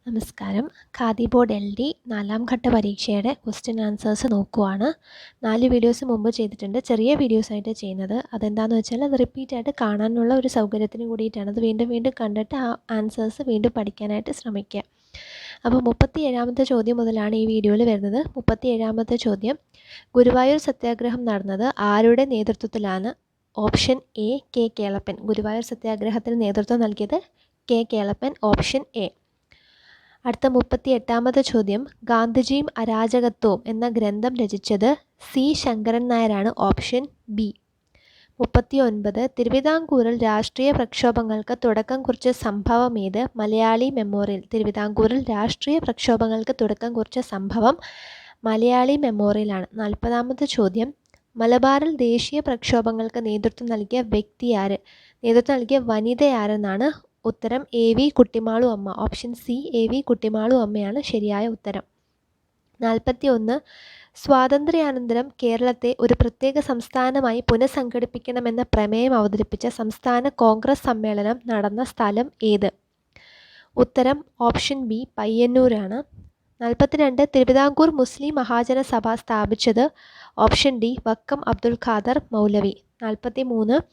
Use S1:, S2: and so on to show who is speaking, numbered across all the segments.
S1: നമസ്കാരം. Khadi board LD 4ാം ഘട്ട പരീക്ഷയുടെ ക്വസ്റ്റ്യൻ ആൻസേഴ്സ് നോക്കുവാണ്. 4 വീഡിയോസ് മുമ്പ് ചെയ്തിട്ടുണ്ട്. ചെറിയ വീഡിയോസായിട്ട് ചെയ്യുന്നത്. അതെന്താണെന്ന് വെച്ചാൽ അത് റിപ്പീറ്റായിട്ട് കാണാനുള്ള ഒരു സൗകര്യത്തിന് കൂടിയിട്ടാണ്. അത് വീണ്ടും വീണ്ടും കണ്ടിട്ട് ആ ആൻസേഴ്സ് വീണ്ടും പഠിക്കാനായിട്ട് ശ്രമിക്കുക. അപ്പോൾ 37ാമത്തെ ചോദ്യം മുതലാണ് ഈ വീഡിയോയിൽ വരുന്നത്. 37ാമത്തെ ചോദ്യം, ഗുരുവായൂർ സത്യാഗ്രഹം നടന്നത് ആരുടെ നേതൃത്വത്തിലാണ്? Option A K Kelappan. Guruvayur സത്യാഗ്രഹത്തിന് നേതൃത്വം നൽകിയത് കെ കേളപ്പൻ. Option A. അടുത്ത 38ാമത്തെ ചോദ്യം, ഗാന്ധിജിയും അരാജകത്വവും എന്ന ഗ്രന്ഥം രചിച്ചത് സി ശങ്കരൻ നായരാണ്. Option B. 39, തിരുവിതാംകൂറിൽ രാഷ്ട്രീയ പ്രക്ഷോഭങ്ങൾക്ക് തുടക്കം കുറിച്ച സംഭവം ഏത്? മലയാളി മെമ്മോറിയൽ. തിരുവിതാംകൂറിൽ രാഷ്ട്രീയ പ്രക്ഷോഭങ്ങൾക്ക് തുടക്കം കുറിച്ച സംഭവം മലയാളി മെമ്മോറിയലാണ്. 40ാമത്തെ ചോദ്യം, മലബാറിൽ ദേശീയ പ്രക്ഷോഭങ്ങൾക്ക് നേതൃത്വം നൽകിയ വ്യക്തി ആര്? നേതൃത്വം നൽകിയ വനിത ആരെന്നാണ് ഉത്തരം. A V Kuttimalu Amma. Option C, A V Kuttimalu അമ്മയാണ് ശരിയായ ഉത്തരം. 41, സ്വാതന്ത്ര്യാനന്തരം കേരളത്തെ ഒരു പ്രത്യേക സംസ്ഥാനമായി പുനഃസംഘടിപ്പിക്കണമെന്ന പ്രമേയം അവതരിപ്പിച്ച സംസ്ഥാന കോൺഗ്രസ് സമ്മേളനം നടന്ന സ്ഥലം ഏത്? ഉത്തരം ഓപ്ഷൻ ബി, പയ്യന്നൂരാണ്. 42, തിരുവിതാംകൂർ മുസ്ലിം മഹാജന സഭ സ്ഥാപിച്ചത്? ഓപ്ഷൻ ഡി, വക്കം അബ്ദുൽ ഖാദർ മൗലവി. 43,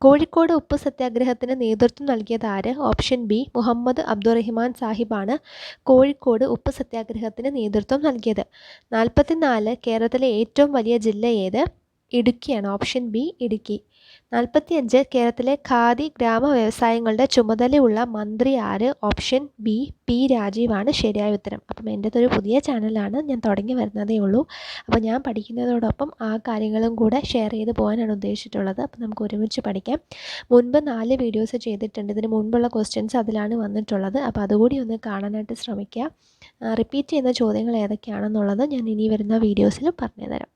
S1: കോഴിക്കോട് ഉപ്പ് സത്യാഗ്രഹത്തിന് നേതൃത്വം നൽകിയത് ആര്? ഓപ്ഷൻ ബി, മുഹമ്മദ് അബ്ദുറഹിമാൻ സാഹിബാണ് കോഴിക്കോട് ഉപ്പ് സത്യാഗ്രഹത്തിന് നേതൃത്വം നൽകിയത്. 44, കേരളത്തിലെ ഏറ്റവും വലിയ ജില്ല ഏത്? ഇടുക്കിയാണ്. Option B, Idukki. 45, കേരളത്തിലെ ഖാദി ഗ്രാമ വ്യവസായങ്ങളുടെ ചുമതലയുള്ള മന്ത്രി ആര്? ഓപ്ഷൻ ബി, പി രാജീവാണ് ശരിയായ ഉത്തരം. അപ്പം എൻ്റെതൊരു പുതിയ ചാനലാണ്, ഞാൻ തുടങ്ങി വരുന്നതേ ഉള്ളൂ. അപ്പോൾ ഞാൻ പഠിക്കുന്നതോടൊപ്പം ആ കാര്യങ്ങളും കൂടെ ഷെയർ ചെയ്ത് പോകാനാണ് ഉദ്ദേശിച്ചിട്ടുള്ളത്. അപ്പോൾ നമുക്ക് ഒരുമിച്ച് പഠിക്കാം. മുൻപ് 4 വീഡിയോസ് ചെയ്തിട്ടുണ്ട്. ഇതിന് മുൻപുള്ള ക്വസ്റ്റ്യൻസ് അതിലാണ് വന്നിട്ടുള്ളത്. അപ്പോൾ അതുകൂടി ഒന്ന് കാണാനായിട്ട് ശ്രമിക്കുക. റിപ്പീറ്റ് ചെയ്യുന്ന ചോദ്യങ്ങൾ ഏതൊക്കെയാണെന്നുള്ളത് ഞാൻ ഇനി വരുന്ന വീഡിയോസിൽ പറഞ്ഞുതരാം.